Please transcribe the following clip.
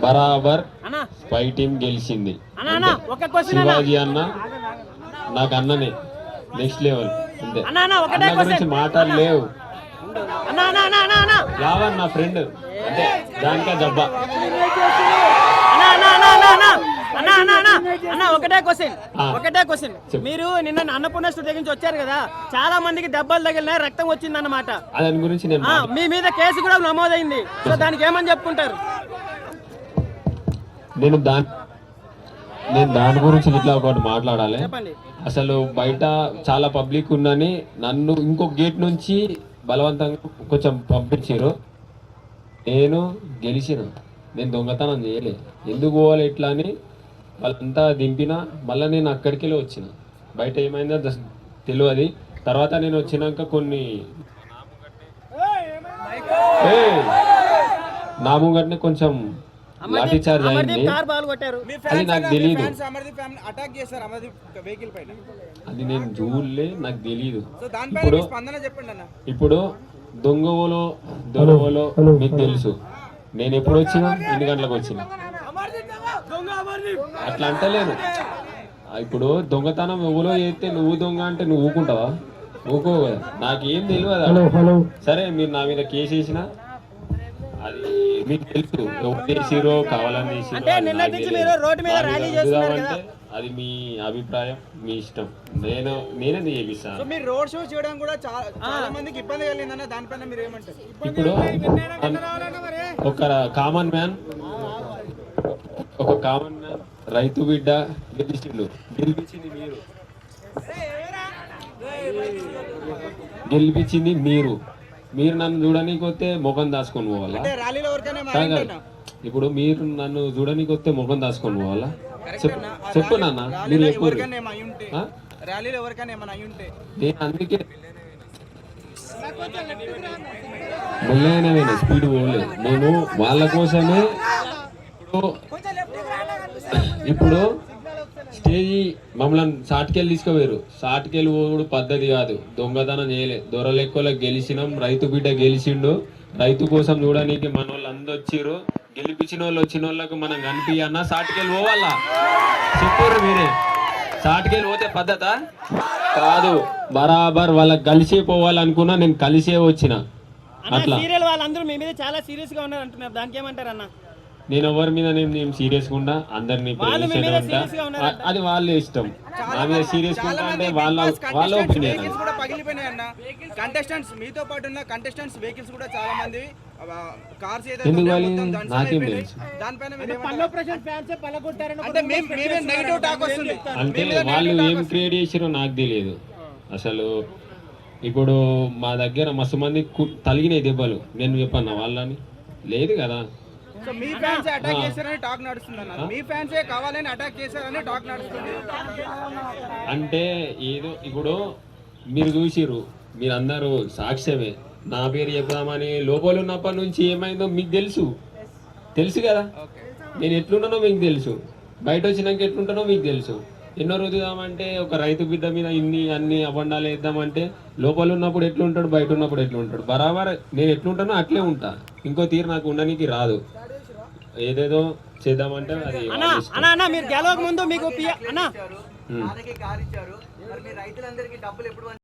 బరాబర్ five team గెలిచింది. శివాజీ అన్న నాకు అన్ననే నెక్స్ట్ లెవెల్ అంతే. అన్న గురించి మాటలు లేవు. యావన్ నా ఫ్రెండ్ అంటే దానికా జబ్బా. ఒకటే క్వశ్చన్ మీరు నిన్న అన్నపూర్ణ స్టూడియో నుంచి వచ్చారు కదా, చాలా మందికి దెబ్బలు తగిలినాయి, రక్తం వచ్చింది అన్నమాట. దాని గురించి మీ మీద కేసు కూడా నమోదైంది. సో దానికి ఏమని చెప్పుకుంటారు? నేను దాని గురించి ఇట్లా ఒకటి మాట్లాడాలి. అసలు బయట చాలా పబ్లిక్ ఉందని నన్ను ఇంకొక గేట్ నుంచి బలవంతంగా కొంచెం పంపించారు. నేను గెలిచిన, నేను దొంగతనం చేయలే. ఎందుకు పోవాలి ఇట్లా అని వాళ్ళంతా దింపిన. మళ్ళీ నేను అక్కడికి వెళ్ళి వచ్చిన. బయట ఏమైందో తెలియదు. తర్వాత నేను వచ్చినాక కొన్ని నా ముంగట్నే కొంచెం లాఠీ చార్జ్ అయింది. అది నాకు తెలియదు. అది నేను చూడలే, నాకు తెలియదు. ఇప్పుడు దొంగలో మీకు తెలుసు. నేను ఎప్పుడు వచ్చినా, ఎన్ని గంటలకు వచ్చినా, అట్లా అంటలేను. ఇప్పుడు దొంగతనం ఎవరో చేస్తే నువ్వు దొంగ అంటే నువ్వు ఊకుంటావా? ఊకో కదా. నాకేం తెలియదు. సరే మీరు నా మీద కేసు వేసినా అది మీకు తెలుసు. ఎవరు చేసిరో కావాలని చేసిరో అంటే అది మీ అభిప్రాయం, మీ ఇష్టం. నేనే చేపిస్తాను. రోడ్ షో చేయడం కూడా చాలా మందికి ఇబ్బంది కలిగిందన్న దానిపైన మీరు ఏమంటారు? ఇప్పుడు ఒక కామన్ మ్యాన్ రైతు బిడ్డ గెలిపించింది మీరు నన్ను చూడడానికి వస్తే ముఖం దాచుకొని పోవాలా? ఇప్పుడు మీరు నన్ను చూడడానికి వస్తే ముఖం దాచుకొని పోవాలా? చెప్పు నాన్న, మీరు చెప్పు. నేను అందుకే మెల్లగానే స్పీడ్ పోలేదు. నేను వాళ్ళ కోసమే. ఇప్పుడు స్టేజీ మమ్మల్ని షార్ట్కెళ్ళి తీసుకోవేరు. షార్ట్కెళ్ళి పోడు పద్ధతి కాదు. దొంగతనం చేయలే. దొరలెక్కలకు గెలిచినాం. రైతు బిడ్డ గెలిచిండు. రైతు కోసం చూడడానికి మన వాళ్ళు అందరు వచ్చిర్రు. గెలిపించిన వాళ్ళు వచ్చిన వాళ్ళకు మనం కనిపించన్నా షార్ట్కెళ్ళి పోవాలా? చెప్పారు మీరే. షార్ట్కెళ్ళి పోతే పద్ధత కాదు. బరాబర్ వాళ్ళకి కలిసే పోవాలనుకున్నా. నేను కలిసే వచ్చిన. అట్లా వాళ్ళందరూ మీ మీద చాలా సీరియస్ గా ఉన్నారు అంటున్నారు. దానికి ఏమంటారు అన్న? నేను ఎవరి మీద నేను సీరియస్ గా అందరినీ ఉంటా. అది వాళ్ళ ఇష్టం. నా మీద సీరియస్ గా అంటే వాళ్ళ ఒపీనియన్. ఎందుకు నాకేం తెలుసు. అంటే వాళ్ళు ఏం క్రియేట్ చేసారో నాకు తెలియదు అసలు. ఇప్పుడు మా దగ్గర మస్తు మంది తలిగినాయి దెబ్బలు. నేను చెప్పన్నా వాళ్ళని? లేదు కదా. మీ ఫ్యాన్స్ అటాక్ చేశారని టాక్ నడుస్తుంది. మీ ఫ్యాన్సే కావాలని అటాక్ చేశారని టాక్ నడుస్తుంది. అంటే ఏదో ఇప్పుడు మీరు చూసిర్రు, మీరందరూ సాక్ష్యమే. నా పేరు చెప్దామని లోపల ఉన్నప్పటి నుంచి ఏమైందో మీకు తెలుసు కదా. నేను ఎట్లుంటానో మీకు తెలుసు. బయట వచ్చినాక ఎట్లుంటానో మీకు తెలుసు. ఎన్నో రుద్దుదామంటే ఒక రైతు బిడ్డ మీద అన్ని అబండాలు వేద్దామంటే లోపల ఉన్నప్పుడు ఎట్లుంటాడు, బయట ఉన్నప్పుడు ఎట్లుంటాడు. బరాబర్ నేను ఎట్లుంటానో అట్లే ఉంటా. ఇంకో తీరు నాకు ఉండడానికి రాదు. ఏదేదో చేద్దామంటే అది మీరు గెలవక ముందు మీకు